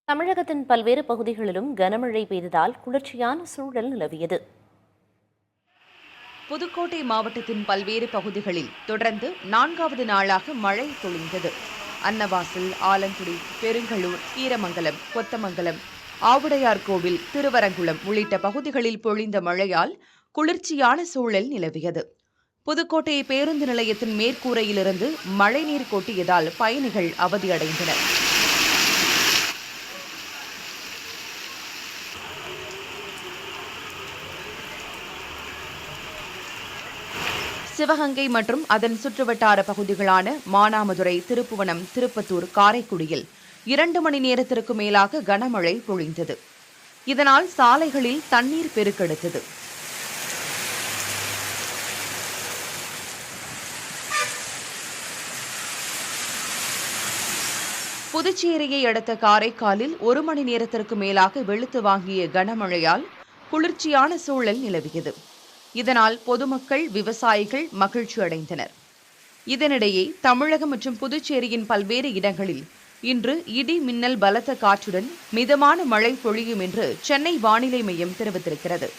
தமிழகத்தின் பல்வேறு பகுதிகளிலும் கனமழை பெய்ததால் குளிர்ச்சியான சூழல் நிலவியது. புதுக்கோட்டை மாவட்டத்தின் பல்வேறு பகுதிகளில் தொடர்ந்து 4வது நாளாக மழை பொழிந்தது. அன்னவாசல், ஆலங்குடி, பெருங்களூர், கீரமங்கலம், கொத்தமங்கலம், ஆவுடையார்கோவில், திருவரங்குளம் உள்ளிட்ட பகுதிகளில் பொழிந்த மழையால் குளிர்ச்சியான சூழல் நிலவியது. புதுக்கோட்டை பேருந்து நிலையத்தின் மேற்கூரையிலிருந்து மழைநீர் கொட்டியதால் பயணிகள் அவதியடைந்தனர். சிவகங்கை மற்றும் அதன் சுற்றுவட்டார பகுதிகளான மானாமதுரை, திருப்புவனம், திருப்பத்தூர், காரைக்குடியில் 2 மணி நேரத்திற்கு மேலாக கனமழை பொழிந்தது. இதனால் சாலைகளில் தண்ணீர் பெருக்கெடுத்தது. புதுச்சேரியை அடுத்த காரைக்காலில் 1 மணி நேரத்திற்கு மேலாக வெளுத்து வாங்கிய கனமழையால் குளிர்ச்சியான சூழல் நிலவியது. இதனால் பொதுமக்கள், விவசாயிகள் மகிழ்ச்சி அடைந்தனர். இதனிடையே தமிழகம் மற்றும் புதுச்சேரியின் பல்வேறு இடங்களில் இன்று இடி, மின்னல், பலத்த காற்றுடன் மிதமான மழை பொழியும் என்று சென்னை வானிலை மையம் தெரிவித்திருக்கிறது.